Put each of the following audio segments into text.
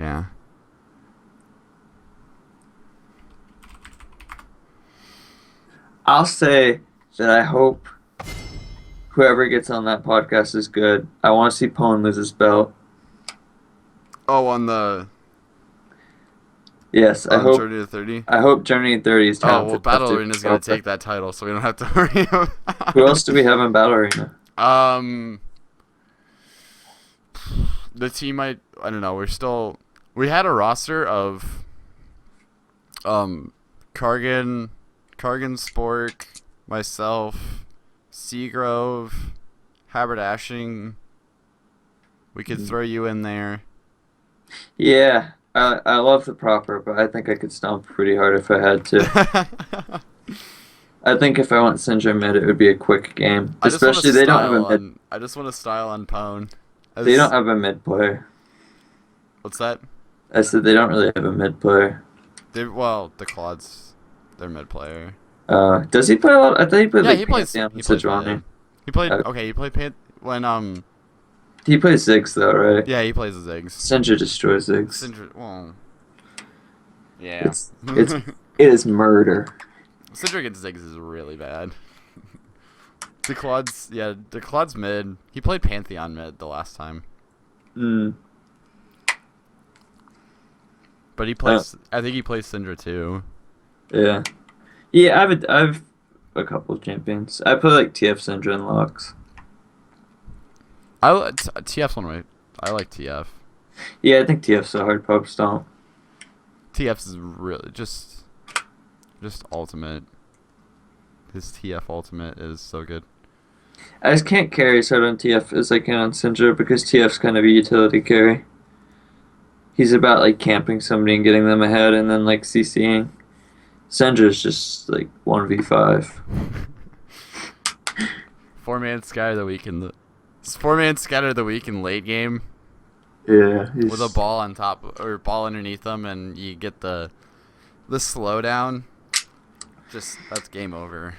Yeah. I'll say that I hope whoever gets on that podcast is good. I want to see Pone lose his belt. Oh, on the Yes, I on hope. Journey to 30. I hope Journey 30 is Oh well, talented enough Battle to Arena is gonna belt take it. that title, so we don't have to worry Who about else it. do we have in Battle Arena? Um, the team I don't know. We had a roster of Kargan, Spork, myself, Seagrove, Haberdashing. We could throw you in there. Yeah, I love the proper, but I think I could stomp pretty hard if I had to. I think if I went Syndrome mid, it would be a quick game. I just want to Especially they don't have a style mid. on. I just want to style on Pwn. They don't As have a mid player. what's that? I said they don't really have a mid player. Well, the Claude's their mid player. Does he play a lot? I thought he played Yeah, like he plays. Pantheon He and plays Sejuani. mid. He played. Uh, Okay, he played when he plays Ziggs though, right? Yeah, he plays the Ziggs. Syndra destroys Ziggs. Well, yeah. It's it is murder. Cindric and Ziggs is really bad. The Claude's mid. He played Pantheon mid the last time, Mm. but he plays. I think he plays Syndra too. Yeah. Yeah, I've a couple of champions. I play like TF Syndra and Lux. TF's one of my. I like TF. Yeah, I think TF's a hard pub stomp. TF's is really just ultimate. His TF ultimate is so good. I just can't carry as hard on TF as I can on Syndra because TF's kind of a utility carry. He's about like camping somebody and getting them ahead and then like CCing. Syndra's just like 1v5. Four-man scatter of the week in the. Four-man scatter of the week in late game Yeah, with a ball on top or ball underneath them, and you get the slowdown. Just that's game over.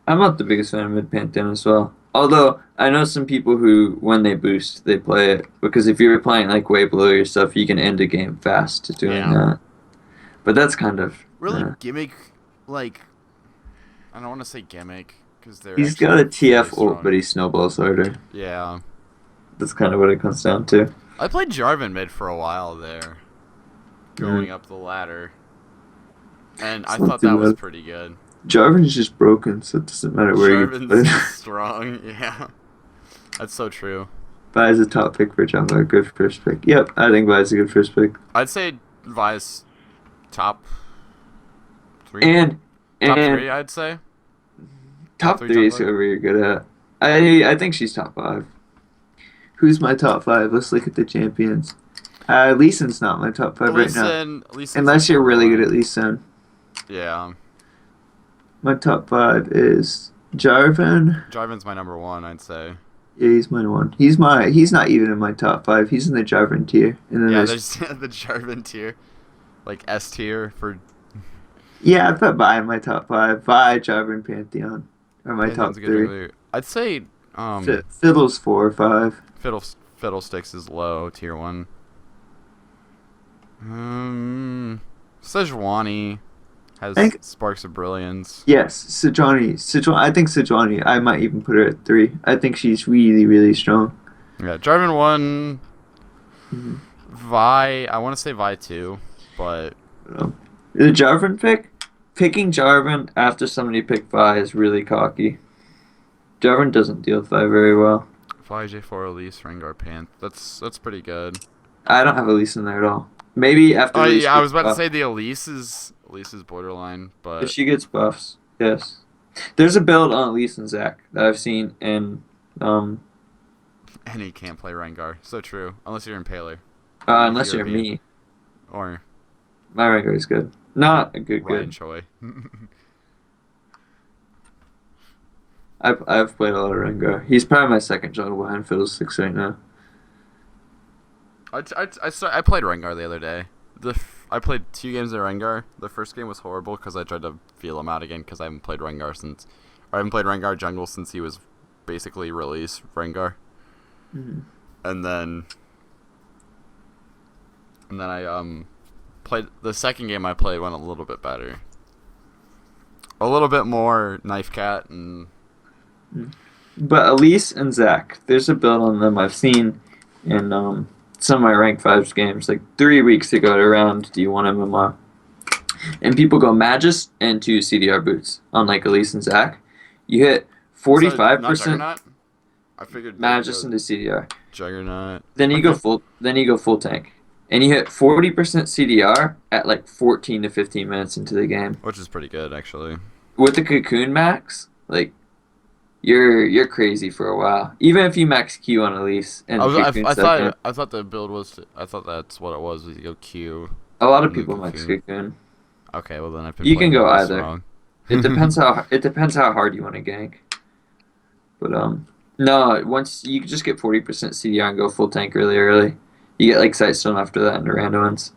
I'm not the biggest fan of mid Pantheon as well. Although I know some people who, when they boost, they play it because if you're playing like way below your stuff, you can end a game fast doing Yeah. that. But that's kind of Really gimmick, like I don't want to say gimmick because they're. he's actually got a TF really ult, strong. but he snowballs harder. Yeah, That's kind of what it comes down to. I played Jarvan mid for a while there, going up the ladder, and I It's not thought too that was bad. pretty good. Jarvan's just broken, so it doesn't matter where you put Jarvan's it. strong, yeah, that's so true. Vi's a top pick for jungle. Good first pick. Yep, I think Vi's a good first pick. I'd say Vi's top three. And Top and three, I'd say. top three three is jungler? whoever you're good at. I think she's top five. Who's my top five? Let's look at the champions. Lee Sin's not my top five right now. Lee Sin, Unless you're really good at Lee Sin. Yeah, My top five is Jarvan. Jarvan's my number one, I'd say. Yeah, he's my one. He's not even in my top five. He's in the Jarvan tier. And then Yeah, there's there's the Jarvan tier, like S tier for yeah, I put Vi in my top five. Vi, Jarvan, Pantheon are my top Pantheon's a good three. jungler. I'd say Fiddle's 4 or 5. Fiddlesticks is low tier one. Sejuani has think- sparks of brilliance. Yes, Sejuani. I think Sejuani. I might even put her at 3. I think she's really, really strong. Yeah, Jarvan one. Mhm. Vi, I want to say Vi two, but The Jarvan pick? Picking Jarvan after somebody picked Vi is really cocky. Jarvan doesn't deal with Vi very well. Vi J4 Elise Rengar Panth. That's pretty good. I don't have Elise in there at all. Maybe after Oh Elise yeah, I gets was about to buffed. say the Elise is borderline, If but she gets buffs, yes. There's a build on Elise and Zac that I've seen in and he can't play Rengar. So true, unless you're Impaler unless you're European. me. Or My Rengar is good. Not a good Ryan good. Choi. I've played a lot of Rengar. He's probably my second jungle behind Fiddlesticks right now. I played Rengar the other day. I played 2 games of Rengar. The first game was horrible because I tried to feel him out again because I haven't played Rengar jungle since he was basically released Rengar. Mhm. And then And then I played the second game I played went a little bit better. A little bit more knife cat and But Elise and Zach, there's a build on them I've seen in some of my rank 5s games. Like 3 weeks ago around D1 MMR. And people go Magus and 2 CDR boots on like Elise and Zach. You hit Is that not 45% Juggernaut? I figured Magus into CDR. Juggernaut. Then you go full. Then you go full tank, and you hit 40% CDR at like 14 to 15 minutes into the game. Which is pretty good, actually. With the cocoon max, like you're crazy for a while. Even if you max Q on Elise and cocoon second, I thought the build was. I thought that's what it was. You go Q. a lot of and then people max cocoon. cocoon. Okay, well then I've been. You can playing go this either. wrong. It depends how hard you want to gank. But no, once you just get 40% CDR and go full tank really early, you get like Sightstone after that into randomins,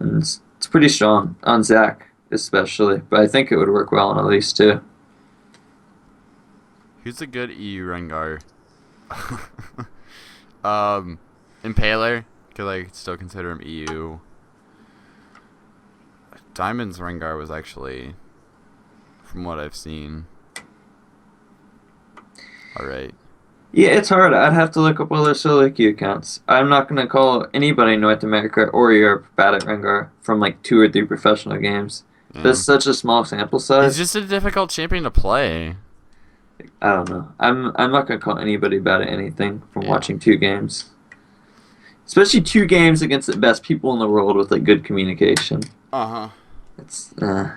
and it's pretty strong on Zach especially. But I think it would work well on Elise too. Who's a good EU Rengar? Impaler, because I still consider him EU. Diamond's Rengar was actually, from what I've seen, alright. Yeah, it's hard. I'd have to look up all their solo queue accounts. I'm not gonna call anybody in North America or Europe bad at Rengar from like 2 or 3 professional games. Yeah. That's such a small sample size. He's just a difficult champion to play. I don't know. I'm not gonna call anybody bad at anything from Yeah. watching 2 games. Especially 2 games against the best people in the world with like good communication. Uh-huh. It's I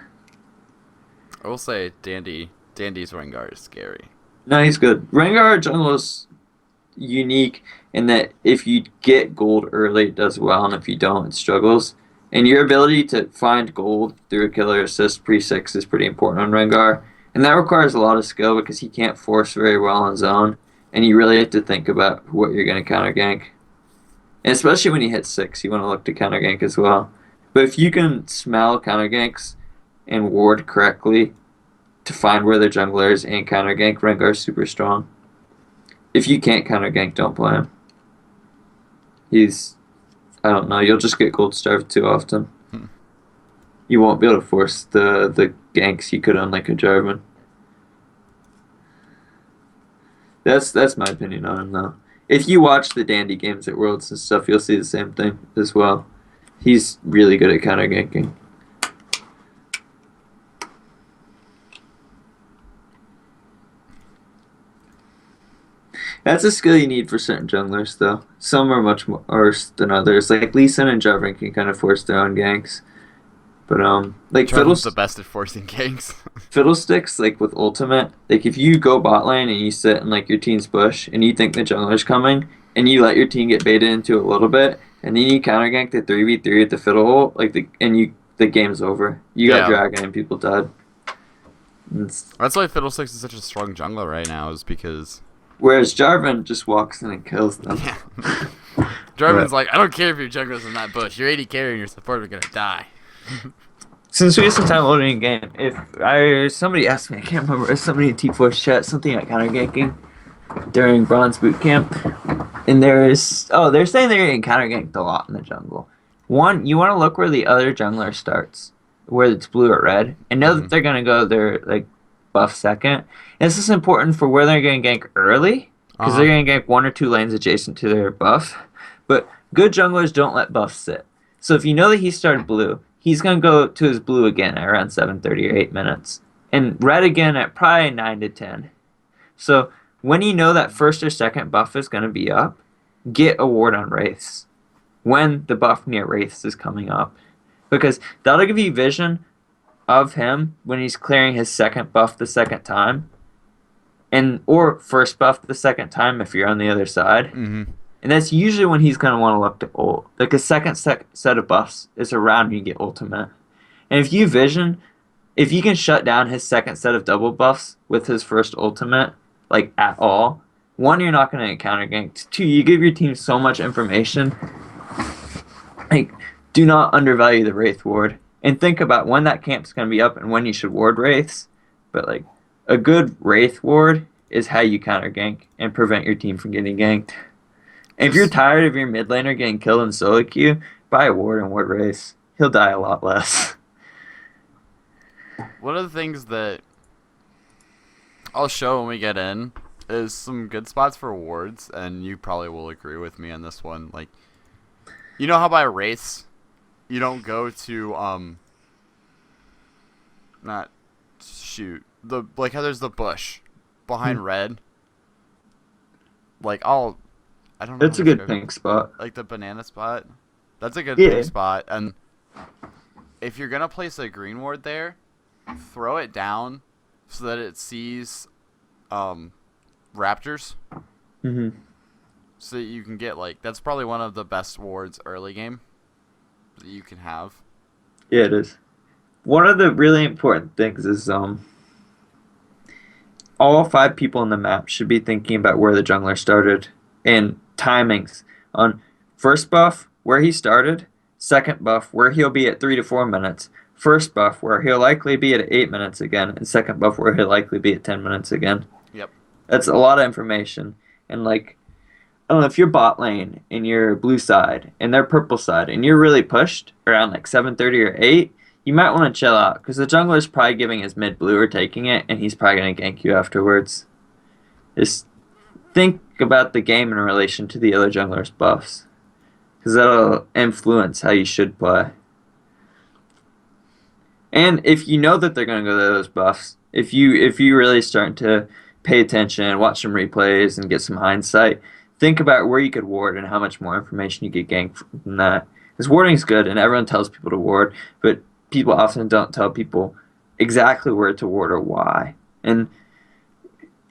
will say Dandy's Rengar is scary. no, he's good. Rengar jungle is unique in that if you get gold early, it does well, and if you don't, it struggles. And your ability to find gold through a killer assist pre-6 is pretty important on Rengar. And that requires a lot of skill because he can't force very well on zone, and you really have to think about what you're going to counter gank. And especially when you hit 6, you want to look to counter gank as well. But if you can smell counter ganks and ward correctly to find where the jungler is and counter gank, Rengar's super strong. If you can't counter gank, don't play him. I don't know, you'll just get gold starved too often. You won't be able to force the ganks you could on like a Jarvan. That's my opinion on him though. If you watch the Dandy games at Worlds and stuff, you'll see the same thing as well. He's really good at counter ganking. That's a skill you need for certain junglers, though. Some are much worse than others. Like Lee Sin and Jarvan can kind of force their own ganks, but like Jarvan's the best at forcing ganks. Fiddlesticks, like with ultimate, like if you go bot lane and you sit in like your team's bush and you think the jungler's coming and you let your team get baited into it a little bit and then you counter gank the 3v3 at the fiddle hole, like the game's over. You got dragon and people died. That's why Fiddlesticks is such a strong jungler right now, is because. Whereas Jarvan just walks in and kills them. Yeah. Jarvan's like, I don't care if your jungler's in that bush. Your 80 carry and your support are gonna die. Since we have some time loading in game, if somebody asked me, I can't remember, if somebody in T4's chat something like counter ganking during Bronze Boot Camp, and they're saying they're getting counter ganked a lot in the jungle. One, you want to look where the other jungler starts, where it's blue or red, and know that they're gonna go their like buff second. And this is important for where they're going to gank early, because they're going to gank 1 or 2 lanes adjacent to their buff. But good junglers don't let buffs sit. So if you know that he started blue, he's going to go to his blue again at around 7:30 or 8 minutes. And red again at probably 9 to 10. So when you know that first or second buff is going to be up, get a ward on Wraiths when the buff near Wraiths is coming up. Because that'll give you vision of him when he's clearing his second buff the second time. Or first buff the second time if you're on the other side. Mm-hmm. And that's usually when he's going to want to look to ult. Like a second set of buffs is around when you get ultimate. And if you can shut down his second set of double buffs with his first ultimate, like at all, 1, you're not going to counter gank. 2, you give your team so much information. Like, do not undervalue the Wraith ward. And think about when that camp's going to be up and when you should ward Wraiths. But like, a good Wraith ward is how you counter gank and prevent your team from getting ganked. And if you're tired of your mid laner getting killed in solo queue, buy a ward and ward race. He'll die a lot less. One of the things that I'll show when we get in is some good spots for wards, and you probably will agree with me on this one. Like, you know how by race, you don't go to not shoot like how there's the bush behind red. Like I don't know. That's how a to good describe pink spot. like the banana spot. That's a good Yeah. pink spot. And if you're gonna place a green ward there, throw it down so that it sees raptors. Hmm. So that you can get like that's probably one of the best wards early game that you can have. Yeah, it is. One of the really important things is all 5 people on the map should be thinking about where the jungler started and timings on first buff where he started, second buff where he'll be at 3 to 4 minutes, first buff where he'll likely be at 8 minutes again, and second buff where he'll likely be at 10 minutes again. Yep. That's a lot of information. And like, I don't know, if you're bot lane and you're blue side and they're purple side and you're really pushed around like 7:30 or 8, you might want to chill out because the jungler's probably giving his mid blue or taking it, and he's probably going to gank you afterwards. Just think about the game in relation to the other jungler's buffs, because that'll influence how you should play. And if you know that they're going to go to those buffs, if you really start to pay attention, watch some replays, and get some hindsight, think about where you could ward and how much more information you could gain from that. Because warding's good, and everyone tells people to ward, but people often don't tell people exactly where to ward or why. And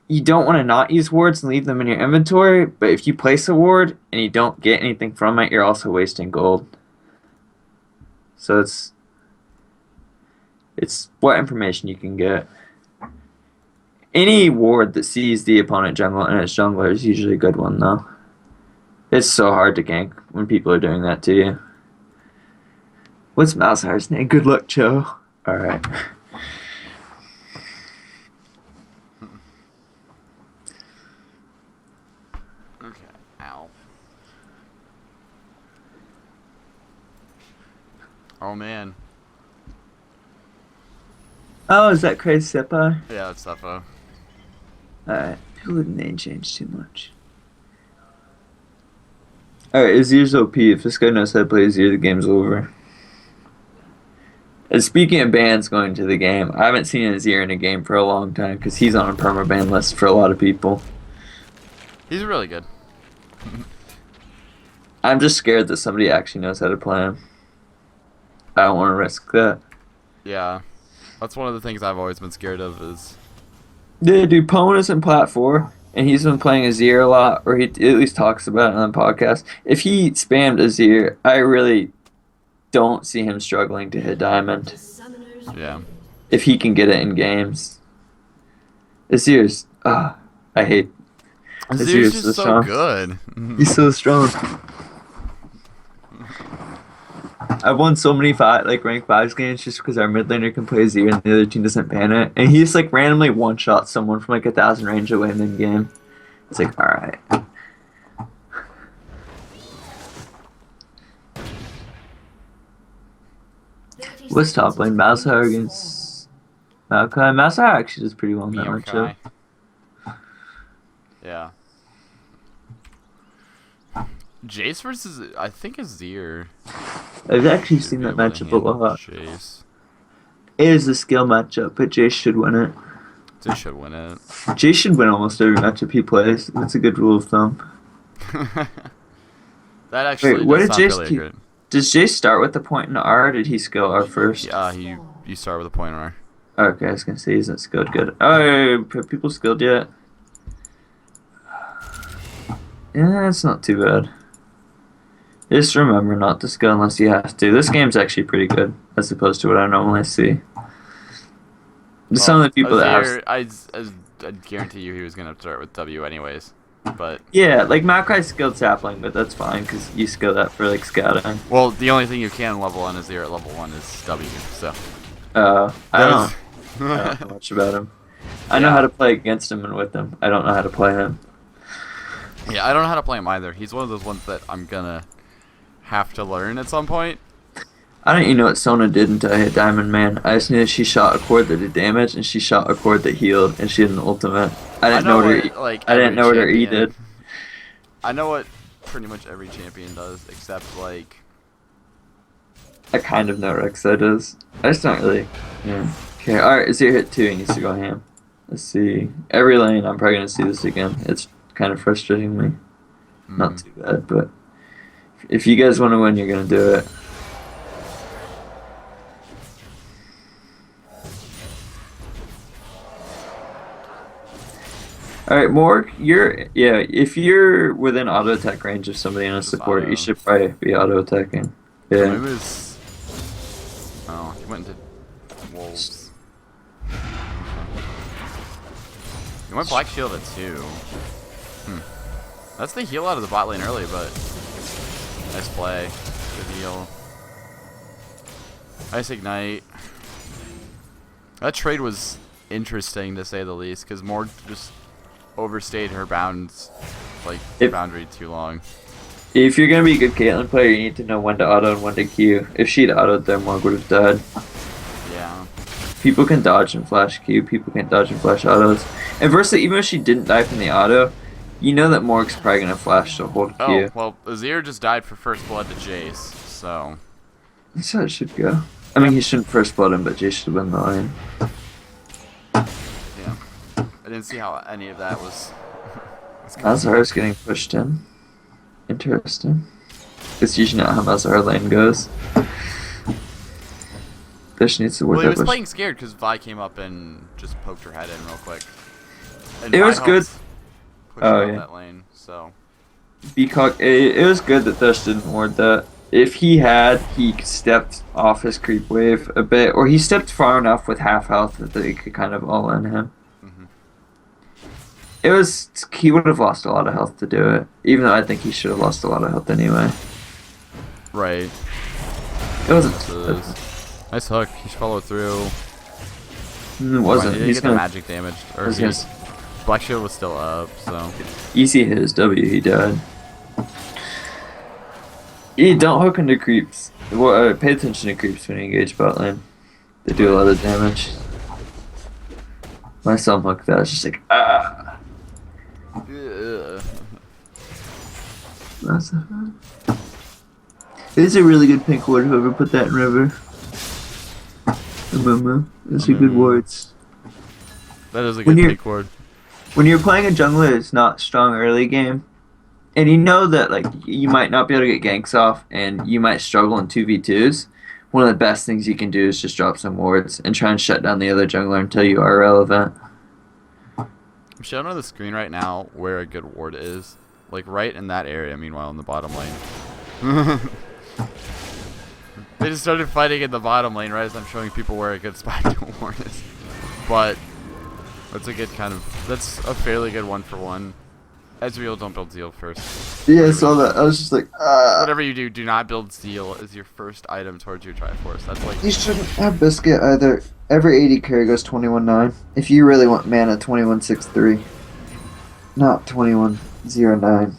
you don't want to not use wards and leave them in your inventory, but if you place a ward and you don't get anything from it, you're also wasting gold. So it's what information you can get. Any ward that sees the opponent jungle and its jungler is usually a good one, though. It's so hard to gank when people are doing that to you. What's Malzahar's name? Good luck, Joe. Alright. Okay. Ow. Oh man. Oh, is that Crazy Seppa? Yeah, that's Seppo. Alright. People with name change too much. Alright, Azir's OP. If this guy knows how to play Azir, the game's over. And speaking of bans going to the game, I haven't seen Azir in a game for a long time because he's on a permaban list for a lot of people. He's really good. I'm just scared that somebody actually knows how to play him. I don't want to risk that. Yeah. That's one of the things I've always been scared of is Yeah, dude, Pwn is in Plat 4, and he's been playing Azir a lot, or he at least talks about it on the podcast. If he spammed Azir, I really don't see him struggling to hit Diamond yeah. if he can get it in games. Azir's, I hate. Azir's so just so strong. good. He's so strong. I've won so many rank 5s games just because our mid laner can play Azir and the other team doesn't ban it. And he just like randomly one-shot someone from like 1,000 range away mid-game. It's like, alright. What's top lane? Malzahar against Maokai. Malzahar actually does pretty well in that matchup. Yeah. Jace versus, I think, Azir. I've actually seen Should that be able to matchup a handle lot. Jace. It is a skill matchup, but Jace should win it. They should win it. Jace should win almost every matchup he plays. That's a good rule of thumb. That actually what does did sound Jace really do? good. Does Jace start with the point in R, or did he skill R first? Yeah, you start with a pointer. Okay, I was gonna say he's not skilled good. Oh, have people skilled yet? Yeah, it's not too bad. Just remember not to skill unless you have to. This game's actually pretty good as opposed to what I normally see. Some of the people that have, I guarantee you he was gonna start with W anyways. But yeah, like Maokai's skilled sapling, but that's fine because you skill that for like scouting. well, the only thing you can level on Azir at level 1 is W. So I don't know much about him. I know how to play against him and with him. I don't know how to play him. Yeah, I don't know how to play him either. He's one of those ones that I'm gonna have to learn at some point. I didn't even know what Sona did until I hit Diamond Man. I just knew that she shot a cord that did damage, and she shot a cord that healed, and she had an ultimate. I didn't know what her, like I didn't every know what her E champion- did. I know what pretty much every champion does, except like I kind of know what Rek'Sai does. I just don't really. Yeah. Okay, alright, Azir hit 2, he needs to go ham. Let's see. Every lane, I'm probably going to see this again. It's kind of frustrating me. Not too bad, but if you guys want to win, you're going to do it. Alright, Morg, if you're within auto attack range of somebody in a Just support, auto. you should probably be auto attacking. maybe Yeah. it was. Oh, he went into wolves. He went Black Shield at 2. That's the heal out of the bot lane early, but nice play. Good heal. Nice ignite. That trade was interesting to say the least, because Morg just overstayed her bounds, like boundary too long. If you're going to be a good Caitlyn player, you need to know when to auto and when to Q. If she'd autoed, then Morg would have died. Yeah. People can dodge and flash Q, people can dodge and flash autos. And versely, even if she didn't die from the auto, you know that Morg's probably going to flash to hold Oh, Q. well, Azir just died for first blood to Jace, so. That's how it should go. I mean, he shouldn't first blood him, but Jay should win the lane. Yeah. I didn't see how any of that was. Malzahar's getting pushed in. Interesting. It's usually not how Malzahar lane goes. Bish needs to work Well, he that was Bush. playing scared because Vi came up and just poked her head in real quick. And It Vi was good. helped push Oh, her out yeah. that lane, so. Beacock, it was good that Thresh didn't ward that. If he had, he stepped off his creep wave a bit, or he stepped far enough with half health that they could kind of all in him. Mhm. He would have lost a lot of health to do it, even though I think he should have lost a lot of health anyway. Right. It wasn't. Nice hook. He should follow through. It wasn't. He didn't He's get the gonna magic damage. Or was he, gonna- Black Shield was still up, so. easy hit his W. He died. Don't hook into creeps. Well, pay attention to creeps when you engage bot lane. They do a lot of damage. My son hooked that. It's just like ah. Ugh. That's it is a really good pink ward. Whoever put that in river. Those are good wards. That is a When good you're- pick ward. When you're playing a jungler that's not strong early game, and you know that like you might not be able to get ganks off, and you might struggle in 2v2s, one of the best things you can do is just drop some wards and try and shut down the other jungler until you are relevant. I'm showing on the screen right now where a good ward is. Like right in that area, meanwhile, in the bottom lane. They just started fighting in the bottom lane right as I'm showing people where a good spot to ward is. But that's a good that's a fairly good 1-for-1. Ezreal, don't build Zeal first. Yeah, I saw that. I was just like, Whatever you do not build Zeal as your first item towards your Triforce. That's like You shouldn't have Biscuit either. Every 80 carry goes 21.9. If you really want mana, 21.63. Not 21.09.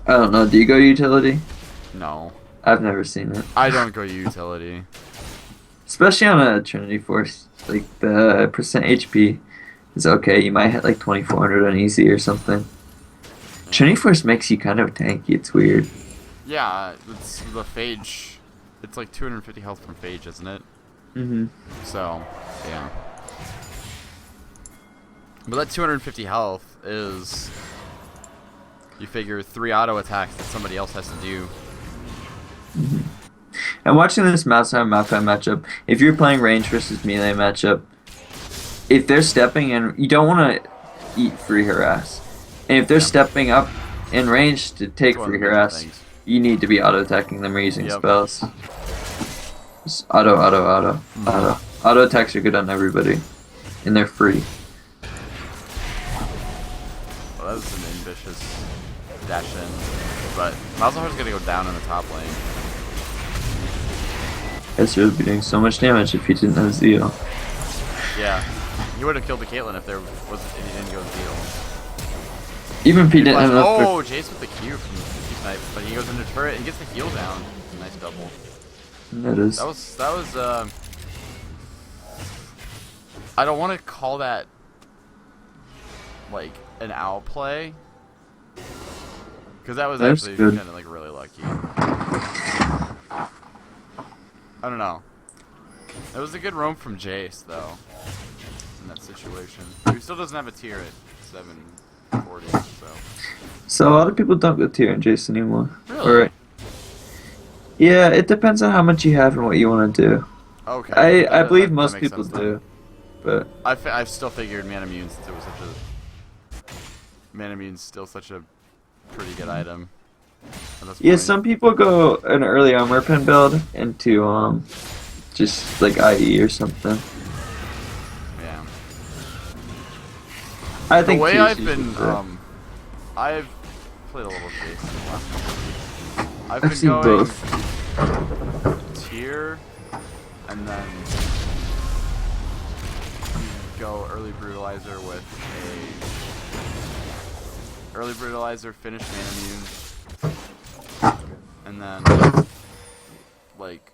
I don't know. Do you go utility? no. I've never seen it. I don't go utility. Especially on a Trinity Force. Like the percent HP is okay. You might hit like 2400 on easy or something. Trinity Force makes you kind of tanky. It's weird. Yeah, it's the Phage. It's like 250 health from Phage, isn't it? Mm-hmm. So, yeah. But that 250 health is, you figure, 3 auto attacks that somebody else has to do. And watching this Malzahar Malphite matchup, if you're playing range versus melee matchup, if they're stepping in, you don't want to eat free harass. And if they're stepping up in range to take It's one free of the major harass, things. you need to be auto attacking them or using Yep. spells. Just auto. Auto attacks are good on everybody, and they're free. Well, that was an ambitious dash in. But Malzahar's gonna go down in the top lane. Ezreal would be doing so much damage if he didn't have Zeal. Yeah. He would have killed the Caitlyn if he didn't go Zeal. Even if he didn't Flash- have enough. oh, Jace with the Q from the snipe, but he goes into turret and gets the heal down. Nice double. That is. That was. I don't want to call that like an outplay, because that was That's actually good. kind of like really lucky. I don't know. That was a good roam from Jace though. In that situation, he still doesn't have a tier at 740. So a lot of people don't go tier in Jace anymore. Really? Or, yeah, it depends on how much you have and what you want to do. Okay. I believe that most makes people sense then. do, but I still figured Manamune, since it was such a Manamune's still such a pretty good item. At this yeah, point. some people go an early armor pen build into just like IE or something. Yeah. I The think way tier's I've usually been, good. I've played a little Jace in the last couple of weeks. I've I've been seen going both. tier, and then you go early brutalizer with a early brutalizer, finish Manamune, and then like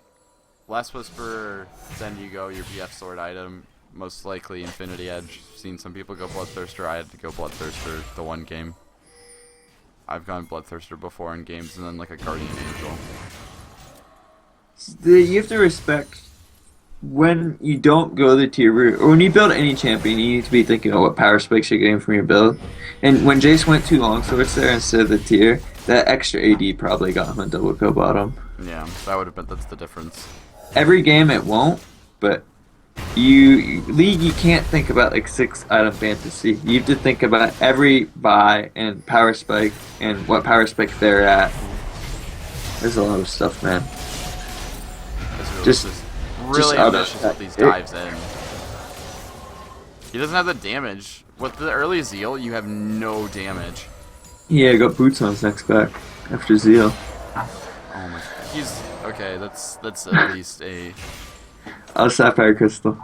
last whisper. Then you go your BF sword item. Most likely Infinity Edge. Seen some people go Bloodthirster. I had to go Bloodthirster the one game. I've gone Bloodthirster before in games, and then like a Guardian Angel. You have to respect when you don't go the tier route, or when you build any champion, you need to be thinking about what power spikes you're getting from your build. And when Jace went 2 longswords there instead of the tier, that extra AD probably got him a double kill bottom. Yeah, that would have been. That's the difference. Every game it won't, but League, you can't think about like 6 item fantasy. You have to think about every buy and power spike and what power spike they're at. There's a lot of stuff, man. Just Just really out of ambitious with these it. dives in. He doesn't have the damage. With the early Zeal, you have no damage. Yeah, got boots on his next back after Zeal. Oh my. He's okay. That's at least a. Sapphire Crystal.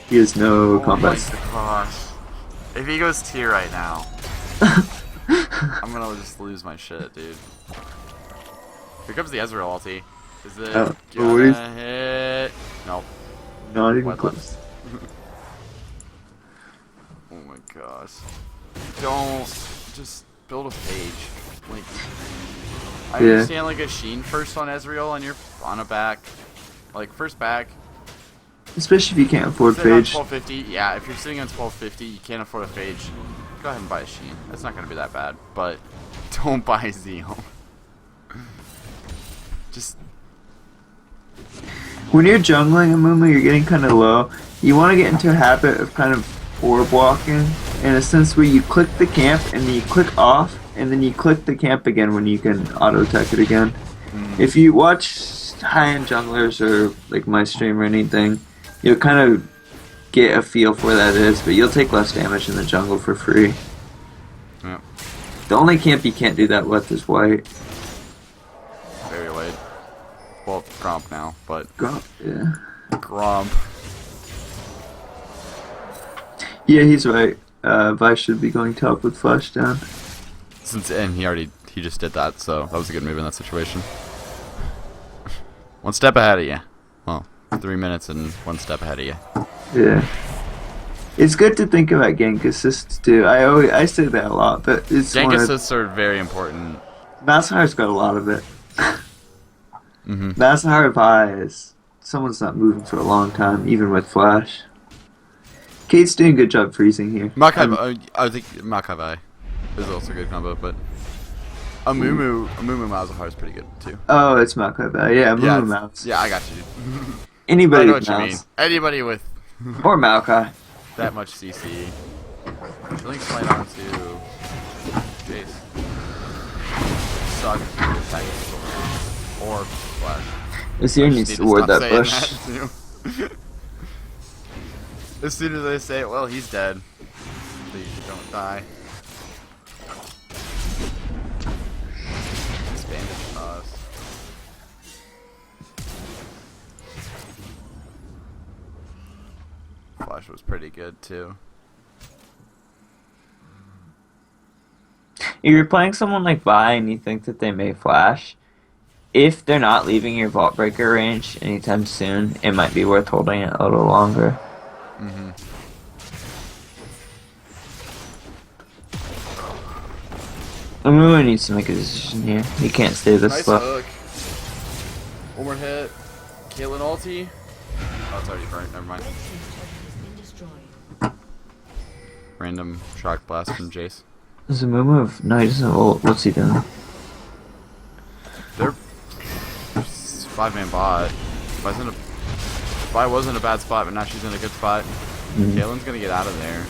He has no Oh combat. my gosh. If he goes tier right now, I'm gonna just lose my shit, dude. Here comes the Ezreal ulti. Is it Oh, gonna hit? Nope. Not even What close. Oh my gosh. Don't just build a page. Like I Yeah. understand like a Sheen first on Ezreal and you're on a back. Like first back. Especially if you can't afford Sitting on Phage. 1250, yeah, if you're sitting on 1250, you can't afford a Phage. Go ahead and buy a Sheen. It's not gonna be that bad, but don't buy Zeal. Just When you're jungling a Mumu, you're getting kind of low. You want to get into a habit of kind of orb walking, in a sense where you click the camp and then you click off, and then you click the camp again when you can auto attack it again. If you watch high-end junglers or like my stream or anything, you'll kind of get a feel for where that is, but you'll take less damage in the jungle for free. yeah, The only camp you can't do that with is white. very late. Well, Gromp now, but Yeah. Gromp. Yeah, he's right. Vice should be going top with flash down. And he just did that, so that was a good move in that situation. One step ahead of you. Well, 3 minutes and 1 step ahead of you. Yeah. It's good to think about gank assists too. I say that a lot, but it's Gank one of- assists are very important. Masahar's got a lot of it. Mm-hmm. Masahar buys. Someone's not moving for a long time, even with flash. Kate's doing a good job freezing here. Makai, I think Makai is also a good combo, but Amumu Malzahar is pretty good too. Oh, it's Makai. Yeah, Mumu Yeah, Mouse. yeah, I got you. Anybody I know with what you mean. Mouse. Anybody with Or Maokai. that much CC. Link's playing on to Jace. Suck or Flash. Azir I needs just to need ward stop that saying bush. that, too. As soon as I say it, well, he's dead. Please don't die. Bandage toss. Flash was pretty good too. if you're playing someone like Vi and you think that they may flash, if they're not leaving your Vault Breaker range anytime soon, it might be worth holding it a little longer. Mm-hmm. Amumu needs to make a decision here. He can't stay this Nice low. hook. One more hit. Caitlyn ulti. Oh, it's already burnt. Never mind. Random shock blast from Jace. Does Amumu have... No, he doesn't have ult. What's he doing? They're 5-man bot. Vi wasn't a bad spot, but now she's in a good spot. Caitlyn's gonna get out of there.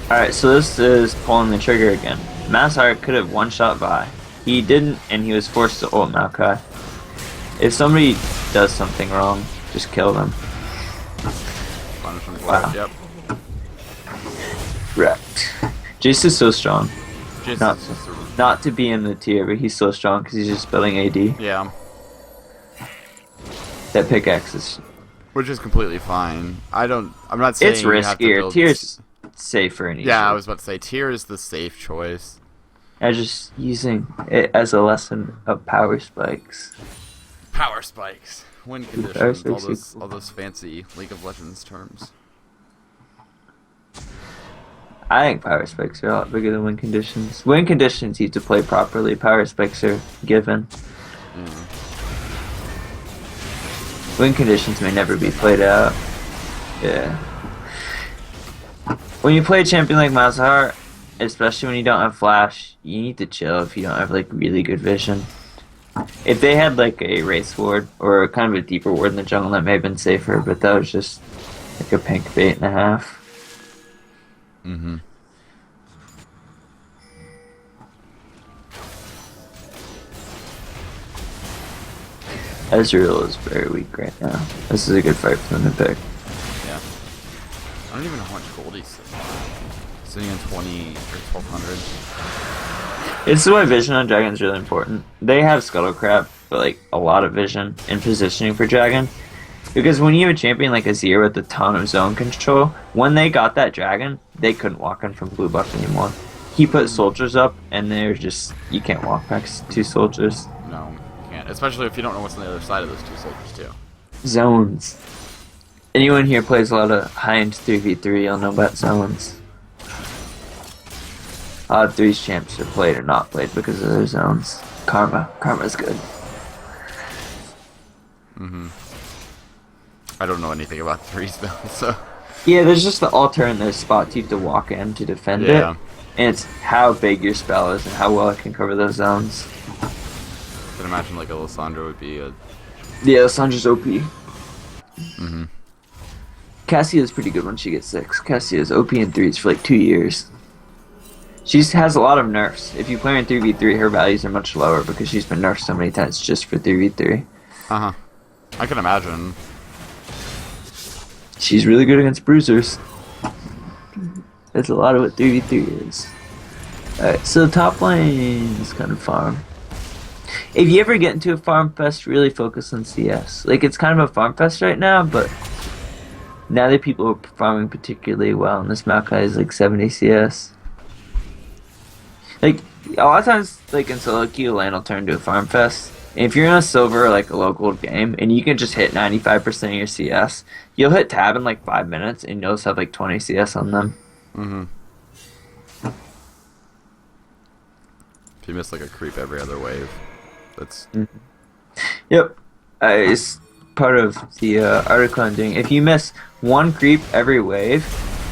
Alright, so this is pulling the trigger again. Mazhar could have one-shot Vi. He didn't, and he was forced to ult Maokai. If somebody does something wrong, just kill them. Punish him for Wow. it. Yep. Wrecked. Jace is so strong. Jace Not- is just a, Not to be in the tier, but he's so strong because he's just building AD. yeah, That pickaxe is... which is completely fine. I'm not saying It's you have to riskier. build. Tier's safer and easier. Yeah, I was about to say tier is the safe choice. I'm just using it as a lesson of power spikes. Power spikes, win Power conditions, spikes all those fancy League of Legends terms. I think power spikes are a lot bigger than win conditions. Win conditions you have to play properly. Power spikes are given. Yeah. Win conditions may never be played out. Yeah. When you play a champion like Mazhar, especially when you don't have flash, you need to chill if you don't have like really good vision. If they had like a race ward or kind of a deeper ward in the jungle, that may have been safer, but that was just like a pink bait and a half. Mm-hmm. Ezreal is very weak right now. This is a good fight for them to pick. Yeah. I don't even know how much gold he's sitting in 20 or 1200. This is why vision on Dragon is really important. They have Scuttle Crab, but like a lot of vision and positioning for Dragon. Because when you have a champion like Azir with a ton of zone control, when they got that Dragon, they couldn't walk in from blue buff anymore. He put soldiers up, and they're just... You can't walk past two soldiers. No, you can't. Especially if you don't know what's on the other side of those two soldiers too. Zones. Anyone here plays a lot of high-end 3v3, you'll know about zones. A lot of 3's champs are played or not played because of their zones. Karma's good. Mm-hmm. I don't know anything about threes though, so... Yeah, there's just the altar in their spot you have to walk in to defend Yeah. it. And it's how big your spell is and how well it can cover those zones. I can imagine like a Lissandra would be a... Yeah, Sandra's OP. Mm-hmm. Cassia's pretty good when she gets 6. Cassia's OP in 3s for like 2 years. She has a lot of nerfs. If you play her in 3v3, her values are much lower because she's been nerfed so many times just for 3v3. Uh-huh. I can imagine. She's really good against bruisers. That's a lot of what 3v3 is. Alright, so top lane is kind of farm. If you ever get into a farm fest, really focus on CS. Like, it's kind of a farm fest right now, but now that people are farming particularly well, and this Maokai is like 70 CS. Like, a lot of times, like in solo queue, lane will turn to a farm fest. And if you're in a silver, like a local game, and you can just hit 95% of your CS, you'll hit tab in like 5 minutes, and you'll just have like 20 CS on them. Mm-hmm. If you miss like a creep every other wave, that's... Yep. It's part of the article I'm doing. If you miss one creep every wave,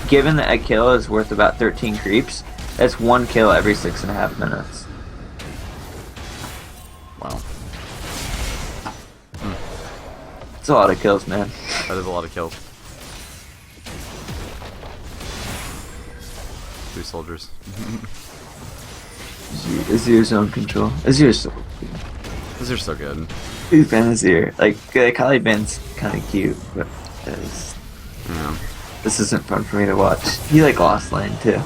given that a kill is worth about 13 creeps, that's one kill every 6.5 minutes. Wow. It's a lot of kills, man. That is a lot of kills. 3 soldiers. Azir's own control. Azir's so Those are so good. Who's ban Azir? Like, Kali Ban's kind of cute, but Yeah. this isn't fun for me to watch. He like lost lane too. Yeah,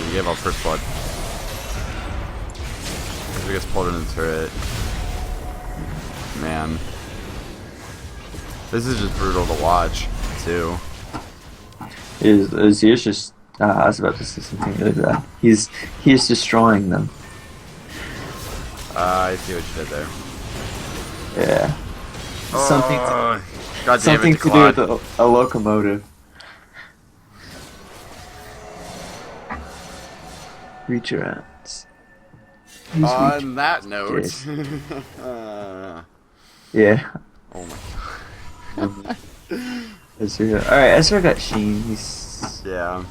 you gave out first blood. He gets pulled in the turret. Man. This is just brutal to watch, too. Azir's just I was about to say something really bad. He's destroying them. I see what you did there. Yeah. Something God damn something it, to do Claude. with a locomotive. Reach around. On that note, Yes. uh, Yeah. oh my Ezreal. Alright, Ezreal got Sheen. He's yeah.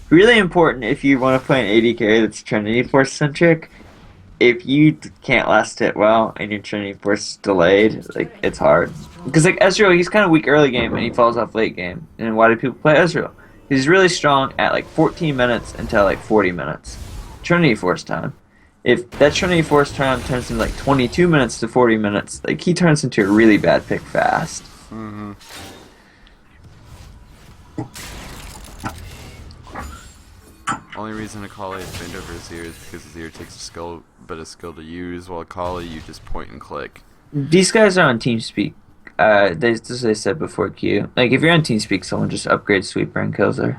really important if you want to play an AD carry that's Trinity Force centric. If you can't last it well and your Trinity Force is delayed, like it's hard. Because like Ezreal, he's kind of weak early game and he falls off late game. And why do people play Ezreal? He's really strong at like 14 minutes until like 40 minutes. Trinity Force time. If that Trinity Force time turns into like 22 minutes to 40 minutes, like he turns into a really bad pick fast. Mm-hmm. Only reason Akali is banned over Azir is because Azir takes a bit of skill to use, while Akali you just point and click. These guys are on TeamSpeak. As I said before, Q. Like if you're on TeamSpeak, someone just upgrades Sweeper and kills her.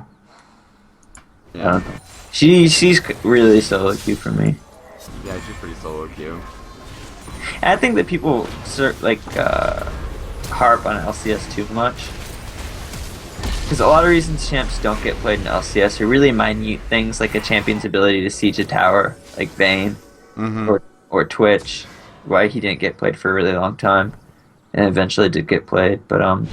I Yeah, don't know. She's really solo queue for me. yeah, she's pretty solo queue. And I think that people harp on LCS too much. Because a lot of reasons champs don't get played in LCS are really minute things like a champion's ability to siege a tower, like Vayne, Mm-hmm. or Twitch, why he didn't get played for a really long time, and eventually did get played. But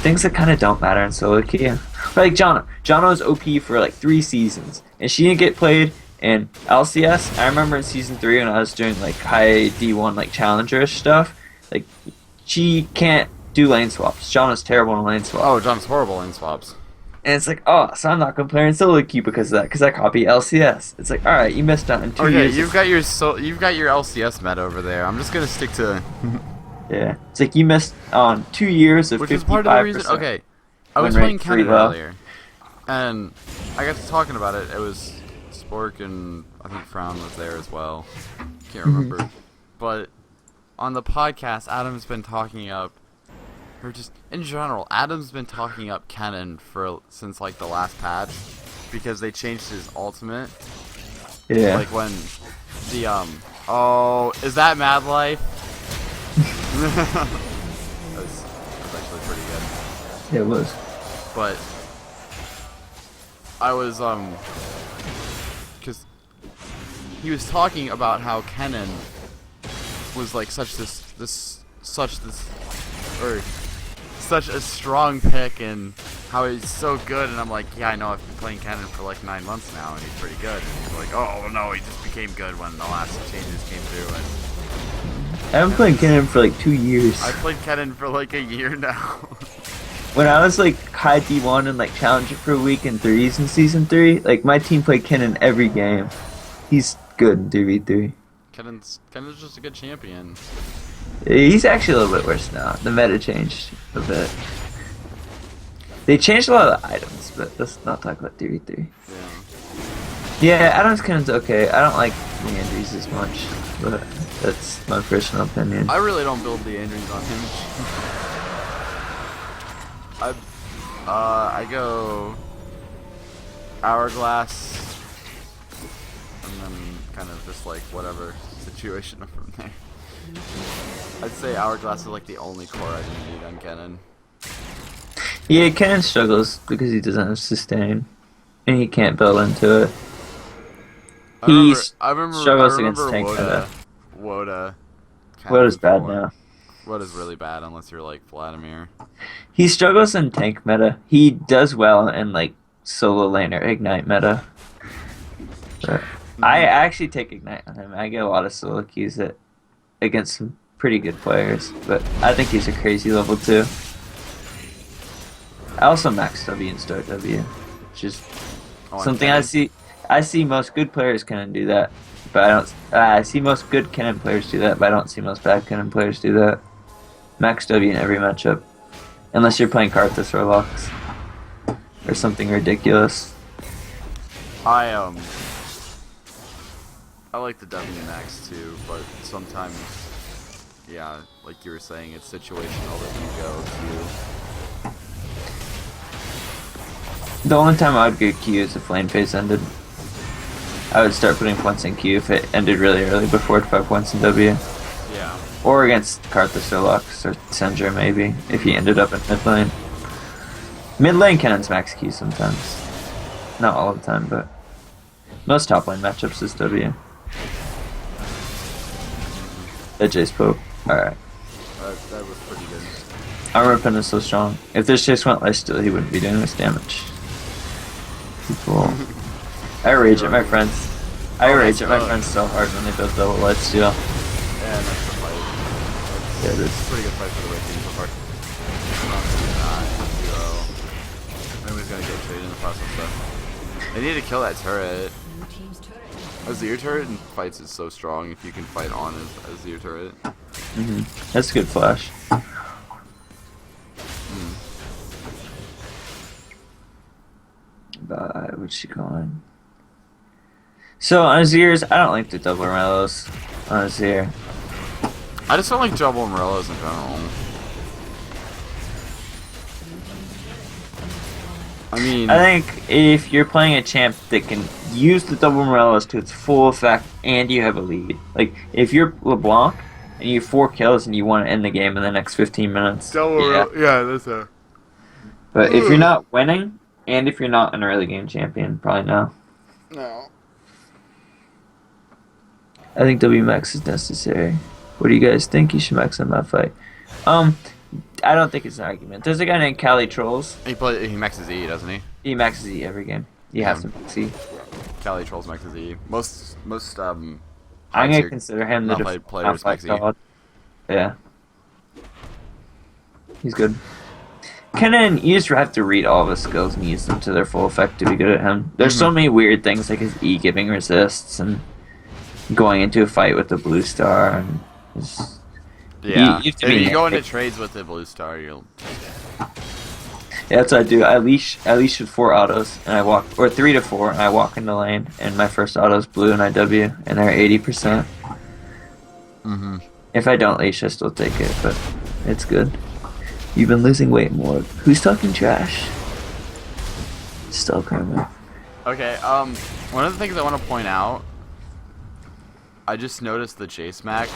things that kind of don't matter in solo queue. Like Janna. Janna was OP for like 3 seasons, and she didn't get played in LCS. I remember in season 3 when I was doing like high D1 like challenger-ish stuff, like she can't do lane swaps. Janna's terrible in lane swaps. Oh, John's horrible in swaps. And it's like, oh, so I'm not gonna play in solo queue because of that, because I copy LCS. It's like, all right, you missed out in 2 Okay, years. you've got your LCS meta over there. I'm just gonna stick to Yeah, it's like you missed on 2 years of which is 55%. part of the reason. Okay, I was win playing rate pretty Kennen low. earlier, and I got to talking about it. It was Spork and I think Frown was there as well. Can't remember, but on the podcast, Adam's been talking up, or just in general, Adam's been talking up Kennen since like the last patch because they changed his ultimate. Yeah. Like when the oh, is that Mad Life? that's actually pretty good. Yeah, it was. But I was because he was talking about how Kennen was like such a strong pick and how he's so good, and I'm like, yeah, I know, I've been playing Kennen for like 9 months now and he's pretty good, and he's like, oh well, no, he just became good when the last changes came through, and I haven't played Kennen for like 2 years. I played Kennen for like a year now. When I was like high D1 and like challenger for a week in threes in season 3, like my team played Kennen every game. He's good in 3v3. Kennen's just a good champion. He's actually a little bit worse now. The meta changed a bit. They changed a lot of the items, but let's not talk about 3v3. Yeah. Yeah, Adam's Kennen's okay. I don't like Leandries as much, but that's my personal opinion. I really don't build the Andrews on him. I go Hourglass, and then kind of just like whatever situation from there. I'd say Hourglass is like the only core I need on Kennen. Yeah, Kennen struggles because he doesn't have sustain, and he can't build into it. I remember struggles against tank meta. Woda. Woda's bad now. Woda's really bad unless you're like Vladimir. He struggles in tank meta. He does well in like solo lane or ignite meta. But I actually take ignite on him. I get a lot of solo queues against some pretty good players, but I think he's a crazy level 2. I also max W and start W, which is Oh, and something Kennen. I see most good players can do that, but I don't. I see most good Kennen players do that, but I don't see most bad Kennen players do that. Max W in every matchup, unless you're playing Karthus or Lux or something ridiculous. I like the W max too, but sometimes, yeah, like you were saying, it's situational that you go to. The only time I would get Q is if flame phase ended. I would start putting points in Q if it ended really early before 5 points in W. Yeah. Or against Karthus or Lux or Sendra maybe, if he ended up in mid lane. Mid lane cannons max Q sometimes. Not all the time, but most top lane matchups is W. That Jace poke. Alright. That was pretty good. Armor pen is so strong. If this Jace went lifesteal, he wouldn't be doing this damage. Cool. I rage at my friends. I rage at my friends so hard when they build double lifesteal. Yeah, and that's the fight. Yeah, it It's is. a pretty good fight for the red team so far. Nobody's gonna get traded in the process though. They need to kill that turret. Azir turret in fights is so strong if you can fight on Azir turret. That's a good flash. Bye, what's she going? So on Azir's, I don't like the double Morellos on Azir. I just don't like double Morellos in general. I mean, I think if you're playing a champ that can use the double Morellos to its full effect and you have a lead, like if you're LeBlanc and you have 4 kills and you want to end the game in the next 15 minutes, yeah, that's a. But if you're not winning and if you're not an early game champion, probably no. No. I think W max is necessary. What do you guys think? You should max on that fight. I don't think it's an argument. There's a guy named Cali Trolls. He maxes E, doesn't he? He maxes E every game. He has to max E. Cali Trolls maxes E. Most I'm gonna consider him the not-played players max E. god. Yeah. He's good. Kennen, you just have to read all of his skills and use them to their full effect to be good at him. There's so many weird things like his E giving resists and going into a fight with the blue star and just, Yeah. you have to If be you go into trades with the blue star, you'll. yeah, that's what I do. I leash with 4 autos and I walk, or 3 to 4, and I walk in the lane and my first auto is blue and I W and they're 80%. If I don't leash, I still take it, but it's good. You've been losing weight more. Who's talking trash? Still Kermit. Okay. One of the things I want to point out. I just noticed the Jace max.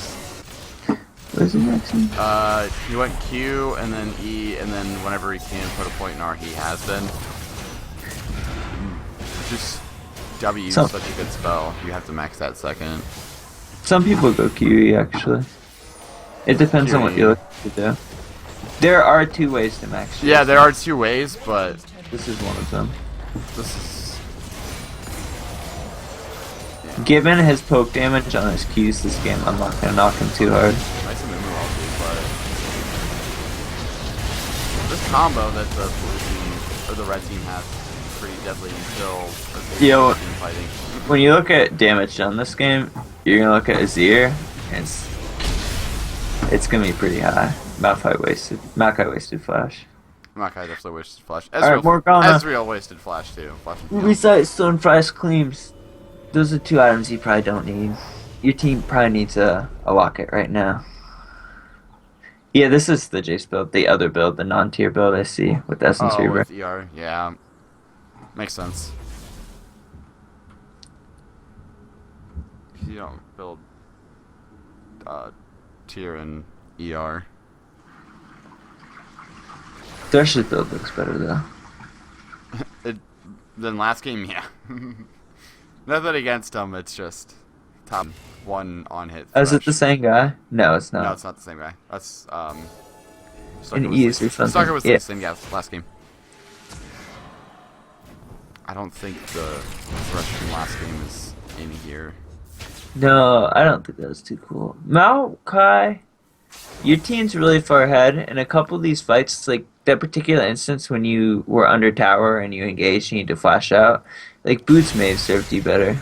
Where's he maxing? He went Q and then E, and then whenever he can put a point in R, he has been. Just W is such a good spell. You have to max that second. Some people go QE actually. It depends on what QE. you look to do. There are 2 ways to max. Yeah, Jace. there are 2 ways, but This is one of them. this is. Given his poke damage on his Qs this game, I'm not gonna knock him too hard. Nice and Mumu ulti, but this combo that the blue team or the red team has is pretty deadly until the Yo. team fighting. When you look at damage done this game, you're gonna look at Azir, and it's gonna be pretty high. Makai wasted flash. Makai definitely wasted flash. Alright, Morgana. Ezreal wasted flash too. Flash and heal. Besides Stonefriest Claims, those are 2 items you probably don't need. Your team probably needs a locket right now. Yeah, this is the Jace build, the other build, the non-tier build I see with Essence Oh, Reaver. with ER, yeah, makes sense. You don't build tier and ER. Thresh's build looks better though. Then last game, yeah. Nothing against him. It's just top 1 on hit. Is it the Thresh. same guy? No, it's not. No, it's not the same guy. That's An Stalker easy was, something. Stalker was Yeah. the same guy last game. I don't think the Thresh from last game is in here. No, I don't think that was too cool. Maokai, your team's really far ahead. In a couple of these fights, like that particular instance when you were under tower and you engaged and you need to flash out, like Boots may have served you better.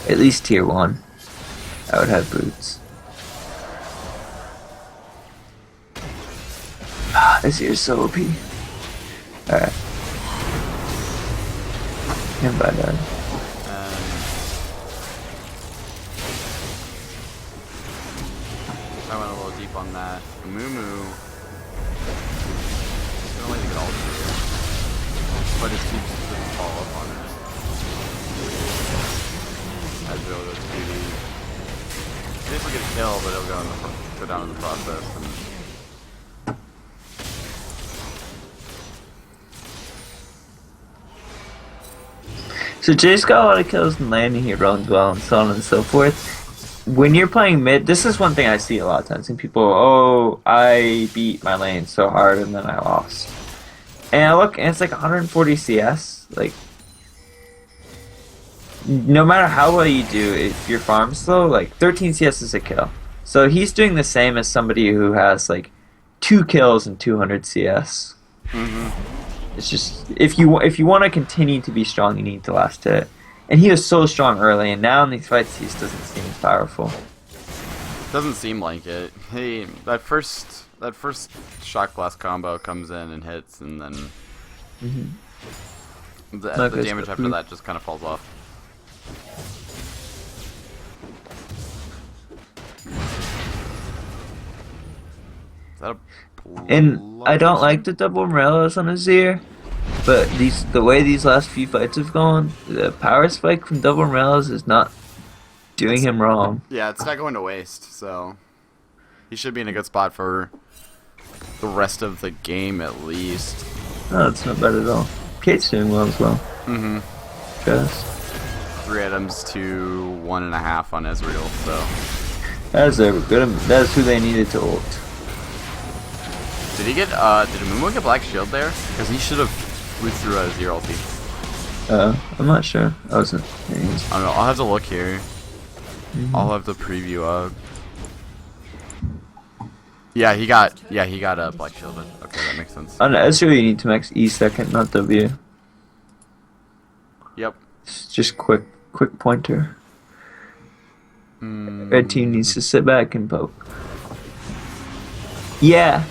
At least tier 1. I would have Boots. This year's so OP. Alright. And by that. I went a little deep on that. Mumu. He's gonna let it get all through. but his team just doesn't follow up on it. Ezreal goes PD. This will get a kill, but he'll go down in the process. And So Jay's got a lot of kills in landing, he runs well, and so on and so forth. When you're playing mid, this is one thing I see a lot of times. And people, oh, I beat my lane so hard and then I lost. And I look, and it's like 140 CS. Like, no matter how well you do, if your farm's slow, like 13 CS is a kill. So he's doing the same as somebody who has like 2 kills and 200 CS. It's just if you want to continue to be strong, you need to last hit. And he was so strong early, and now in these fights, he just doesn't seem as powerful. doesn't seem like it. Hey, that first shock blast combo comes in and hits, and then the damage after that just kind of falls off. Is that a And I don't like the double Morellos on Azir, but the way these last few fights have gone, the power spike from double Morellos is not doing him wrong. Yeah, it's not going to waste, so he should be in a good spot for the rest of the game at least. No, it's not bad at all. Kate's doing well as well. Just 3 items to 1.5 on Ezreal, so. that's a good. That's who they needed to ult. Did he get, did Amumu get Black Shield there? Because he should have flew through a Azir ulti. I'm not sure. I wasn't. I don't know, I'll have to look here. I'll have the preview up. Yeah, he got Black Shielded. Okay, that makes sense. On Ezreal, you need to max E second, not W. Yep. It's just quick pointer. Red team needs to sit back and poke. Yeah,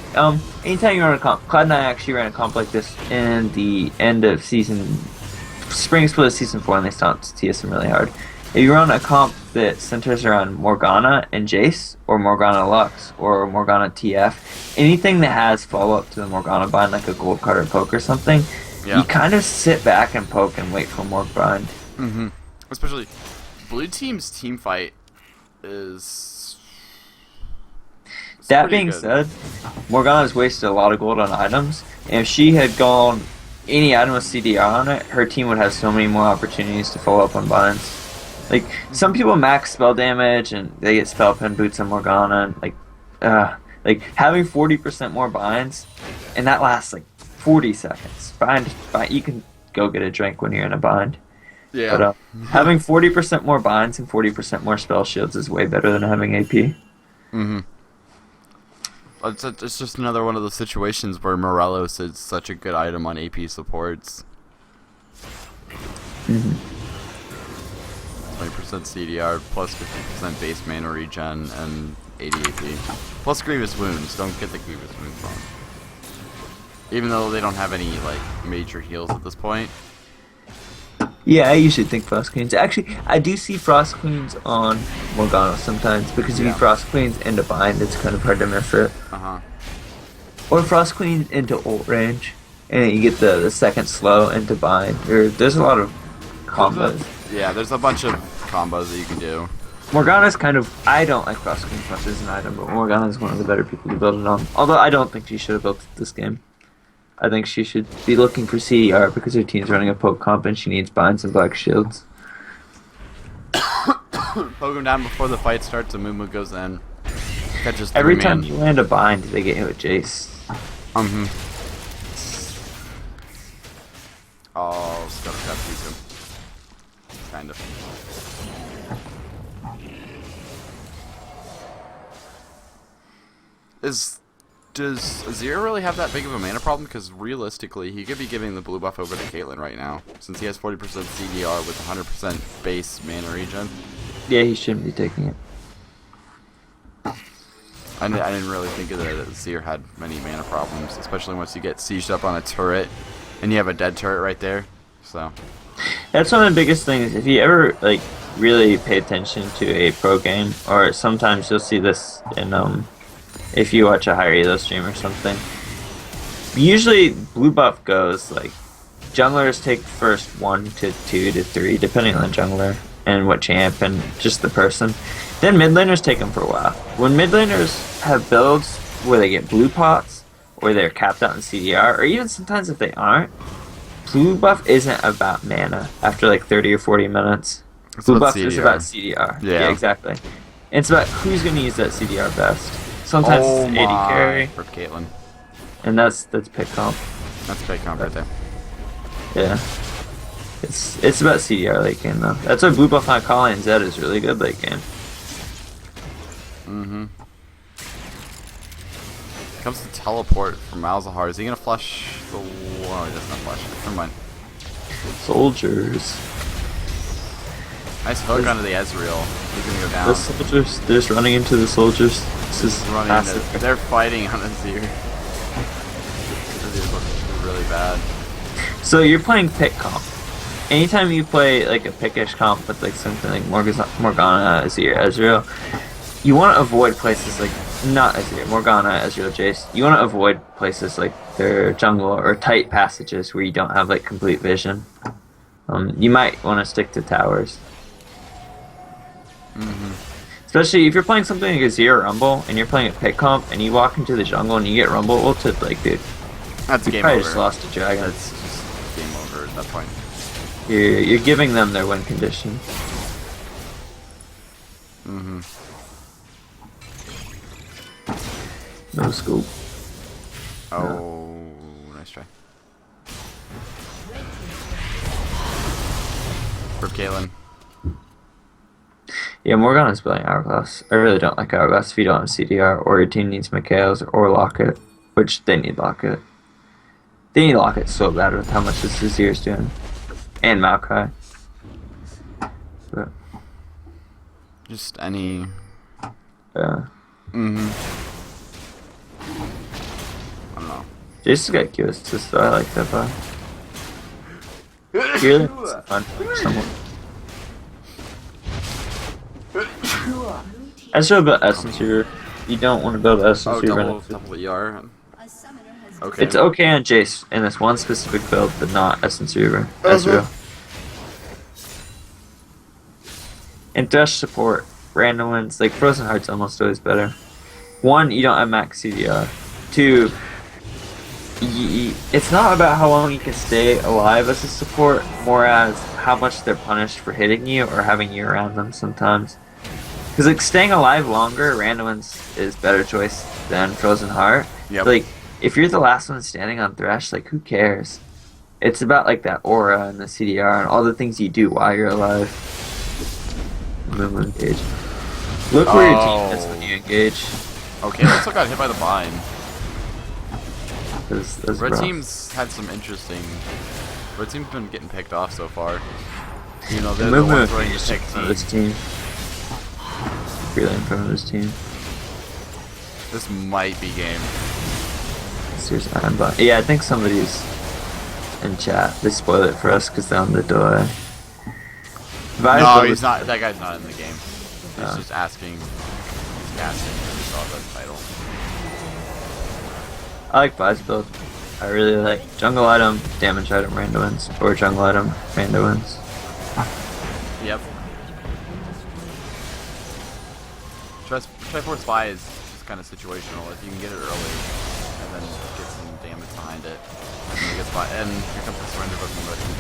anytime you run a comp, Cloud9 actually ran a comp like this in the end of spring split of season 4, and they stopped TSM really hard. If you run a comp that centers around Morgana and Jace, or Morgana Lux, or Morgana TF, anything that has follow-up to the Morgana bind, like a gold card or poke or something, you kind of sit back and poke and wait for more bind. Especially, blue team's team fight is... That being said, Morgana's wasted a lot of gold on items, and if she had gone any item with CDR on it, her team would have so many more opportunities to follow up on binds. Like, some people max spell damage and they get spell pen boots on Morgana, and like having 40% more binds, and that lasts like 40 seconds. Bind, you can go get a drink when you're in a bind. Yeah. But having 40% more binds and 40% more spell shields is way better than having AP. It's just another one of those situations where Morelos is such a good item on AP supports. 20% CDR, plus 50% base mana regen, and 80 AP. Plus Grievous Wounds, don't get the Grievous Wounds wrong. Even though they don't have any, like, major heals at this point. Yeah, I usually think Frost Queens. Actually, I do see Frost Queens on Morgana sometimes, because if you Frost Queens into bind, it's kind of hard to miss it. Or Frost Queens into ult range, and then you get the second slow into bind. There's a lot of combos. Yeah, there's a bunch of combos that you can do. Morgana's kind of... I don't like Frost Queens much as an item, but Morgana's one of the better people to build it on. Although I don't think she should have built it this game. I think she should be looking for CDR because her team's running a poke comp and she needs binds and black shields. Poke him down before the fight starts and Mumu goes in. Catches Every time you land a bind, they get hit with Jace. Oh, Scuttle beats him. Kind of. Does Azir really have that big of a mana problem? Because realistically, he could be giving the blue buff over to Caitlyn right now, since he has 40% CDR with 100% base mana regen. Yeah, he shouldn't be taking it. I didn't really think that Azir had many mana problems, especially once you get sieged up on a turret, and you have a dead turret right there. So that's one of the biggest things. If you ever like really pay attention to a pro game, or sometimes you'll see this in if you watch a higher elo stream or something. Usually blue buff goes like junglers take first 1 to 2 to 3, depending on the jungler and what champ and just the person. Then mid laners take them for a while. When mid laners have builds where they get blue pots, or they're capped out in CDR, or even sometimes if they aren't, blue buff isn't about mana after like 30 or 40 minutes. It's Blue about buff is CDR. about CDR. Yeah. Exactly. And it's about who's going to use that CDR best. Sometimes Oh it's AD my. carry, Rip Caitlyn. and that's pick comp. That's big comp right there. Yeah. It's about CDR late game though. That's why blue buff on Colin Zed is really good late game. Mm-hmm. Comes to teleport from Malzahar. Is he gonna flush the? Oh, he doesn't have flush. Never mind. Soldiers. Nice hook onto the Ezreal. He's gonna go down. The soldiers. They're just running into the soldiers. This is Running passive. into, they're fighting on Azir. Azir looks really bad. So you're playing pick comp. Anytime you play like a pickish comp with like something like Morgana, Azir, Ezreal, you want to avoid places like not Azir, Morgana, Ezreal, Jace. You want to avoid places like their jungle or tight passages where you don't have like complete vision. You might want to stick to towers. Mm-hmm. Especially if you're playing something like Azir or Rumble and you're playing a pick comp and you walk into the jungle and you get Rumble ulted, like dude, That's you game probably over. just lost a dragon. That's just game over at that point. You're giving them their win condition. Mm-hmm. No scoop. Oh, nice try. Rip Caitlyn. Yeah, Morgana's playing Hourglass. I really don't like Hourglass if you don't have CDR or your team needs Mikhails or Locket, which they need Locket. They need Locket so bad with how much this Azir's doing. And Maokai. But, Just any. mm-hmm. I don't know. Jason's got Q assist though, I like that buy. Really? It's fun for someone. Ezreal built Essence Reaver. You don't want to build Essence Oh, Reaver. double ER. A summoner has Okay. It's okay on Jace in this one specific build, but not Essence Reaver. Ezreal. And Thresh support, random wins, like Frozen Heart's almost always better. 1, you don't have max CDR. 2, it's not about how long you can stay alive as a support, more as how much they're punished for hitting you or having you around them sometimes. Because like staying alive longer, random wins is better choice than Frozen Heart. Yep. Like if you're the last one standing on Thresh, like who cares? It's about like that aura and the CDR and all the things you do while you're alive. Move engage. Look where your team is when you engage. Okay, let's look got hit by the bind. That's Red rough. team's had some interesting. Red team's been getting picked off so far. You know, The they're the movement ones running the is pick in front of this team. team. Really in front of this team. This might be game. Seriously, yeah, I think somebody's in chat. They spoiled it for us because they're on the delay. No, he's not. That guy's not in the game. He's Oh. just asking. He's asking if he saw the title. I like Vi's build. I really like jungle item, damage item, rando wins, or jungle item, rando wins. Yep. Triforce Spy is just kind of situational. If you can get it early, and then get some damage behind it, and then it gets by. And here comes the surrender button motion.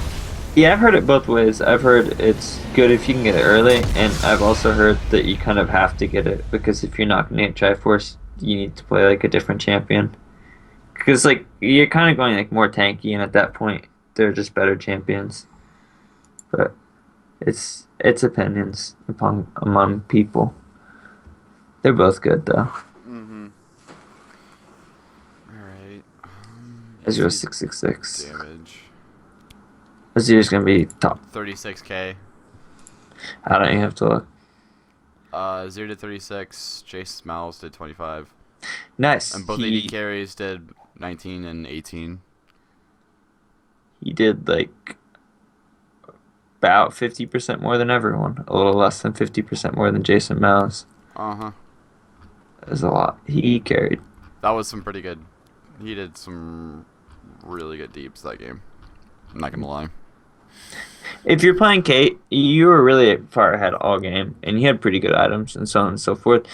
Yeah, I've heard it both ways. I've heard it's good if you can get it early, and I've also heard that you kind of have to get it because if you're not going to get Triforce, you need to play like a different champion. Because like you're kind of going like more tanky, and at that point, they're just better champions. But it's opinions among people. They're both good though. Mm-hmm. Alright. Azure 666. Damage. Azure's gonna be top. 36k. I don't even have to look. 0 to 36. Chase Smells did 25. Nice. And both AD carries did 19 and 18. He did like about 50% more than everyone. A little less than 50% more than Jason Mouse. Uh-huh. That's a lot. He carried. That was some pretty good. He did some really good deeps that game. I'm not gonna lie. If you're playing Kate, you were really far ahead all game, and you had pretty good items and so on and so forth.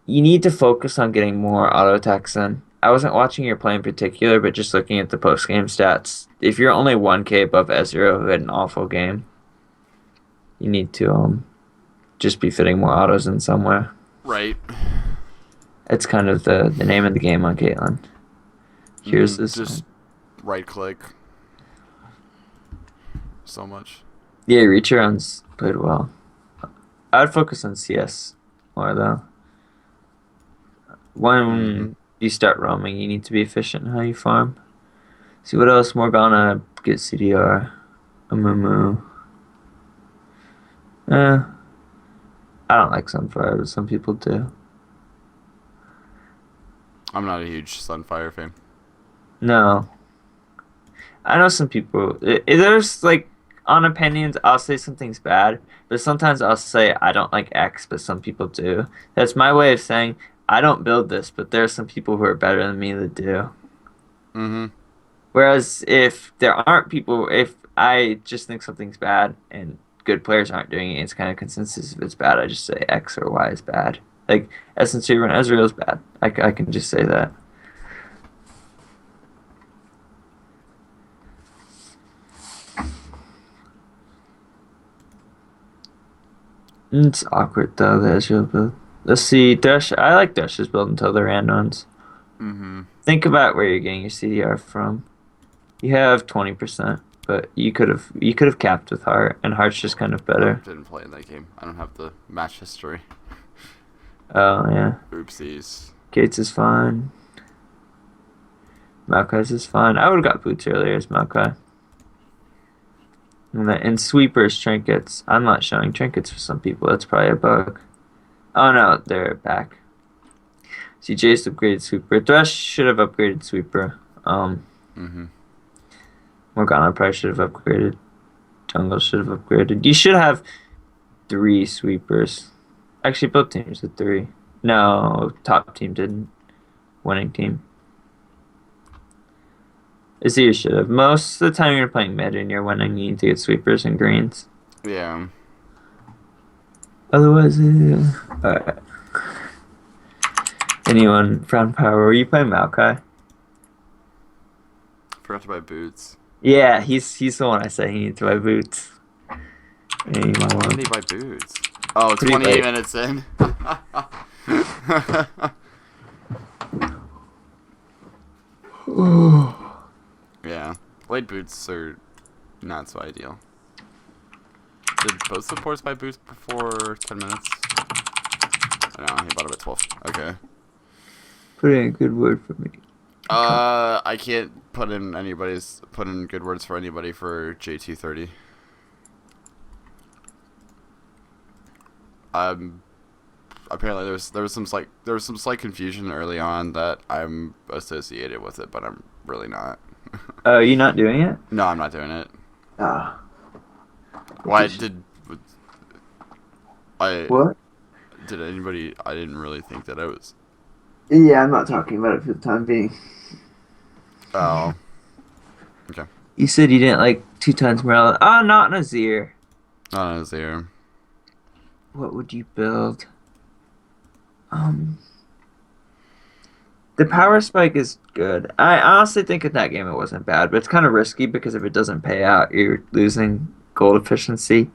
You need to focus on getting more auto attacks in. I wasn't watching your play in particular, but just looking at the post game stats. If you're only 1K above Ezreal, who had an awful game, you need to just be fitting more autos in somewhere. Right. It's kind of the name of the game on Caitlyn. Here's this. Just right click. So much. Yeah, reach arounds played well. I would focus on CS more though. When you start roaming, you need to be efficient in how you farm. See what else? Morgana, get CDR, Amumu. I don't like Sunfire, but some people do. I'm not a huge Sunfire fan. No. I know some people. There's like, on opinions, I'll say something's bad, but sometimes I'll say I don't like X, but some people do. That's my way of saying I don't build this, but there are some people who are better than me that do. Mm-hmm. Whereas if there aren't people, if I just think something's bad and good players aren't doing it, it's kind of consensus. If it's bad, I just say X or Y is bad. Like SNC run Ezreal is bad. I can just say that. It's awkward though, the Ezreal build. Let's see, Thresh. I like Thresh's build until the rand ones. Mm-hmm. Think about where you're getting your CDR from. You have 20%, but you could have capped with Heart, and Heart's just kind of I better. didn't play in that game. I don't have the match history. Oh yeah, Oopsies. Gates is fine. Maokai's is fine. I would have got boots earlier as Maokai. And sweepers, trinkets. I'm not showing trinkets for some people. That's probably a bug. Oh no, they're back. See, Jace upgraded sweeper. Thresh should have upgraded sweeper. Mm-hmm. Morgana probably should have upgraded. Jungle should have upgraded. You should have 3 sweepers. Actually, both teams had 3. No, top team didn't. Winning team. Azir should have. Most of the time you're playing mid and you're winning, you need to get sweepers and greens. Yeah. Otherwise, alright. Anyone from Power? Were you playing Maokai? Forgot to buy boots. Yeah, he's the one I said he needs to buy boots. Why didn't he buy boots? Oh, Pretty 28 late. minutes in. Yeah. Blade boots are not so ideal. Did both supports buy boots before 10 minutes? Oh, no, he bought them at 12. Okay. Put in a good word for me. I can't put in good words for anybody for J230. Apparently there was some slight confusion early on that I'm associated with it, but I'm really not. Oh, you not doing it? No, I'm not doing it. Ah. Why did I? What? Did anybody? I didn't really think that I was. Yeah, I'm not talking about it for the time being. Oh. You said you didn't like 2 times Morella. Oh, not Nazir. I was there. What would you build? The power spike is good. I honestly think in that game it wasn't bad, but it's kind of risky because if it doesn't pay out, you're losing gold efficiency.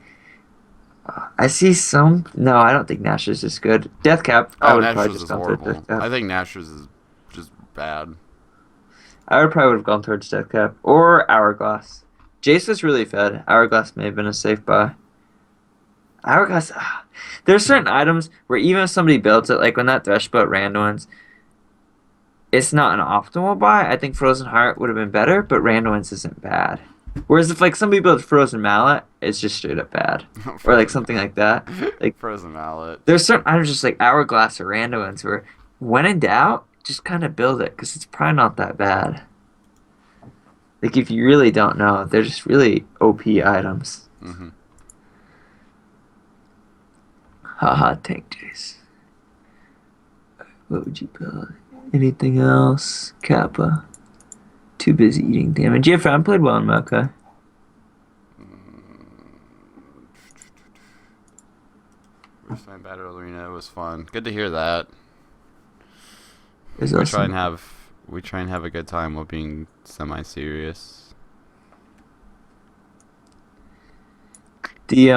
I see some. No, I don't think Nash's is good. Deathcap. I Oh, would probably Nash's just is gone towards horrible. Deathcap. I think Nash's is just bad. I would probably have gone towards Deathcap or Hourglass. Jace was really fed. Hourglass may have been a safe buy. Hourglass. There are certain items where even if somebody builds it, like when that Thresh built Randuin's, it's not an optimal buy. I think Frozen Heart would have been better, but Randuin's isn't bad. Whereas if like somebody builds Frozen Mallet, it's just straight up bad. Or like something like that. Like Frozen Mallet. there's certain items just like Hourglass or Randuin's where when in doubt, just kind of build it because it's probably not that bad. Like if you really don't know, they're just really OP items. Mm-hmm. Haha, Tank Jace. What would you build? Anything else? Kappa. Too busy eating damage. Yeah, Fran played well in Maokai. Riverside Battle Arena was fun. Good to hear that. There's We also- try and have a good time while being semi-serious. The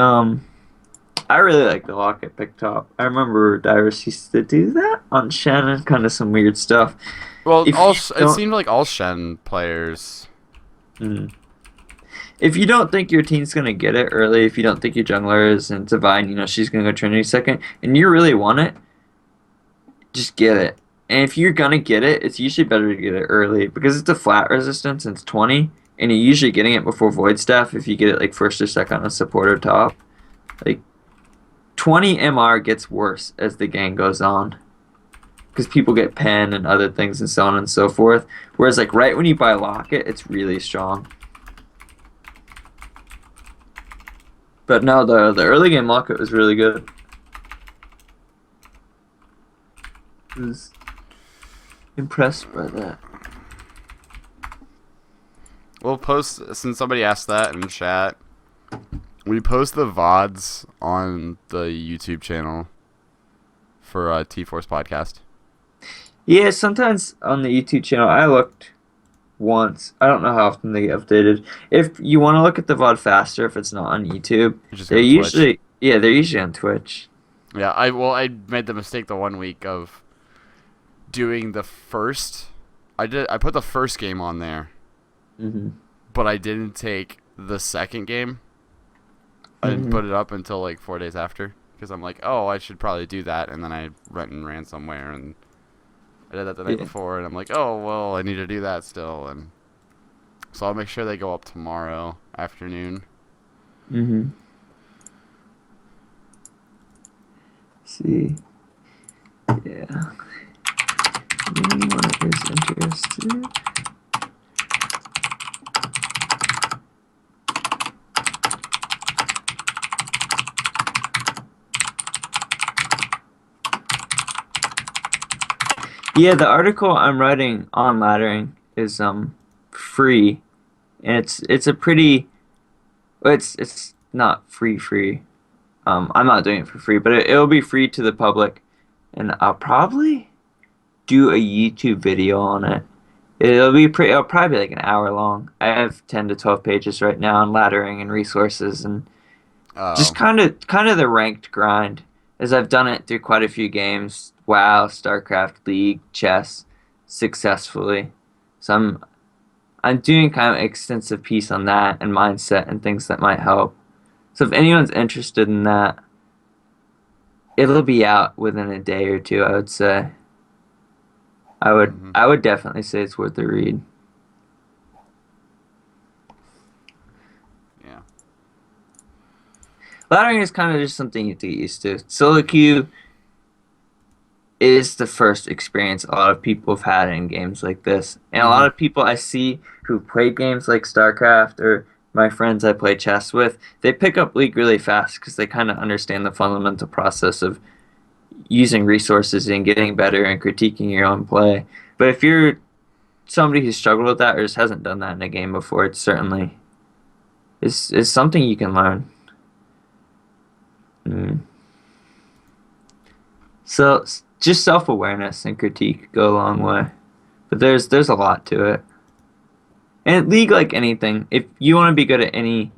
I really like the locket pick top. I remember Dyrus used to do that on Shannon, kind of some weird stuff. Well, If all you it don't- seemed like all Shen players. Mm. If you don't think your team's gonna get it early, if you don't think your jungler is and Divine, she's gonna go Trinity second, and you really want it, just get it. And if you're gonna get it, it's usually better to get it early because it's a flat resistance and it's 20, and you're usually getting it before Void Staff if you get it like first or second on support or top. Like 20 MR gets worse as the game goes on. Because people get pen and other things and so on and so forth. Whereas like right when you buy Locket, it's really strong. But no, the early game Locket was really good. I was impressed by that. We'll post, since somebody asked that in chat, we post the VODs on the YouTube channel for T-Force Podcast. Yeah, sometimes on the YouTube channel, I looked once. I don't know how often they get updated. If you want to look at the VOD faster, if it's not on YouTube, Just go they're to Twitch. they're usually on Twitch. Yeah, I made the mistake the one week of doing the first. I put the first game on there, Mm-hmm. but I didn't take the second game. I didn't put it up until like 4 days after because I'm like, oh, I should probably do that, and then I went and ran somewhere and I did that the night Yeah. before, and I'm like, oh well, I need to do that still, and so I'll make sure they go up tomorrow afternoon. Mm-hmm. See. Yeah. Anyone is interested? Yeah, the article I'm writing on laddering is free, and it's a pretty. Well, it's not free. I'm not doing it for free, but it'll be free to the public, and I'll probably do a YouTube video on it. It'll probably be like an hour long. I have 10 to 12 pages right now on laddering and resources and Oh, just kind of the ranked grind, as I've done it through quite a few games. WoW, StarCraft, League, chess, successfully. So I'm doing kind of an extensive piece on that and mindset and things that might help. So if anyone's interested in that, it'll be out within a day or two, I would say. Mhm. I would definitely say it's worth a read. yeah. Laddering is kind of just something you have to get used to. Solo queue is the first experience a lot of people have had in games like this. And a lot of people I see who play games like StarCraft or my friends I play chess with, they pick up League really fast because they kind of understand the fundamental process of using resources and getting better and critiquing your own play. But if you're somebody who's struggled with that or just hasn't done that in a game before, it's certainly is something you can learn. So just self-awareness and critique go a long way, but there's a lot to it. And League, like anything, if you want to be good at any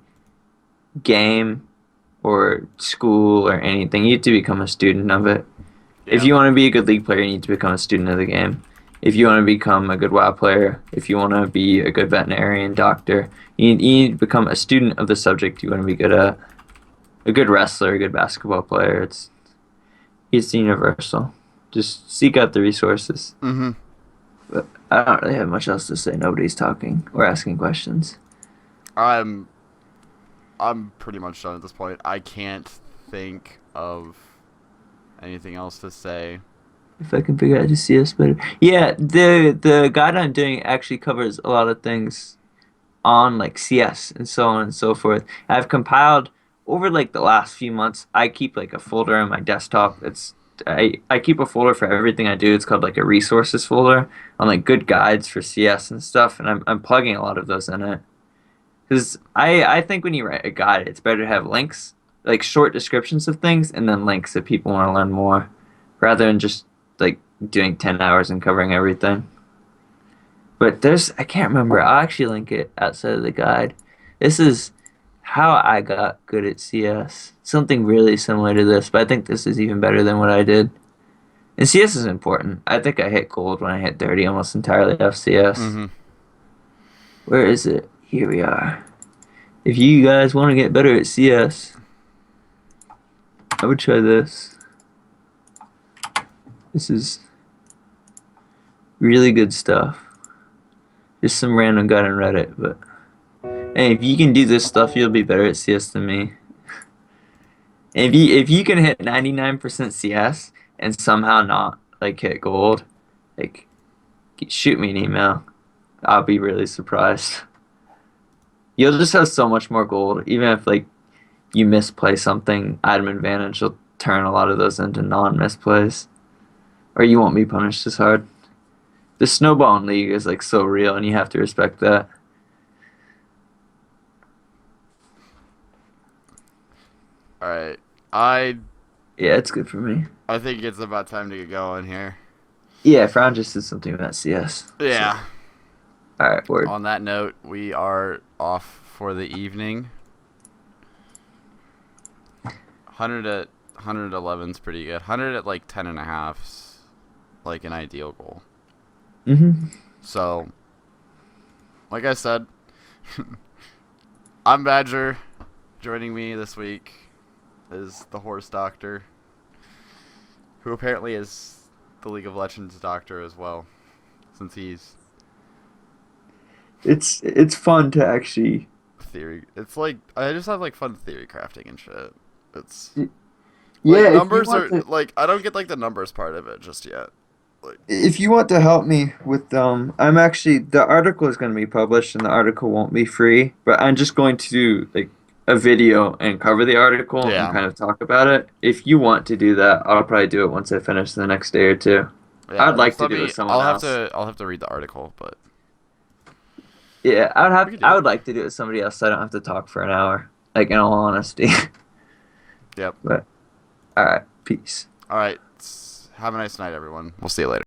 game or school or anything, you have to become a student of it. If you want to be a good League player, you need to become a student of the game. If you want to become a good WoW player, if you want to be a good veterinarian, doctor, you need to become a student of the subject you want to be good at. A good wrestler, a good basketball player, it's universal. Just seek out the resources. Mm-hmm. But I don't really have much else to say. Nobody's talking or asking questions. I'm pretty much done at this point. I can't think of anything else to say. If I can figure out how to see us better. Yeah, the guide I'm doing actually covers a lot of things on like CS and so on and so forth. I've compiled over like the last few months. I keep like a folder on my desktop. It's I keep a folder for everything I do. It's called like a resources folder on like good guides for CS and stuff, and I'm plugging a lot of those in it. Because I think when you write a guide, it's better to have links, like short descriptions of things, and then links if people want to learn more, rather than just like doing 10 hours and covering everything. But I can't remember. I'll actually link it outside of the guide. This is how I got good at CS. Something really similar to this, but I think this is even better than what I did. And CS is important. I think I hit gold when I hit 30 almost entirely off CS. Mm-hmm. Where is it? Here we are. If you guys want to get better at CS, I would try this. This is really good stuff. Just some random guy on Reddit, but hey, if you can do this stuff, you'll be better at CS than me. If you can hit 99% CS and somehow not like hit gold, like shoot me an email. I'll be really surprised. You'll just have so much more gold, even if like you misplay something. Item advantage will turn a lot of those into non-misplays, or you won't be punished as hard. The snowballing league is like so real, and you have to respect that. All right, Yeah, it's good for me. I think it's about time to get going here. Yeah, Frown just did something about CS. Yeah. So, all right, word. On that note, we are off for the evening. 111 is pretty good. 100 at like 10 and a half's like an ideal goal. So, like I said, I'm Badger. Joining me this week is the horse doctor, who apparently is the League of Legends doctor as well, since he's It's fun to actually. theory. It's like I just have like fun theory crafting and shit. It's Yeah, like, if you numbers are want to- like I don't get like the numbers part of it just yet. If you want to help me with I'm actually the article is going to be published and the article won't be free, but I'm just going to do like a video and cover the article Yeah. and kind of talk about it. If you want to do that, I'll probably do it once I finish the next day or two. I'd like just to let do it me- with someone else. I'll have to read the article, but Yeah, We could do I it. would like to do it with somebody else so I don't have to talk for an hour. Like in all honesty. yep. But all right, peace. All right. Have a nice night, everyone. We'll see you later.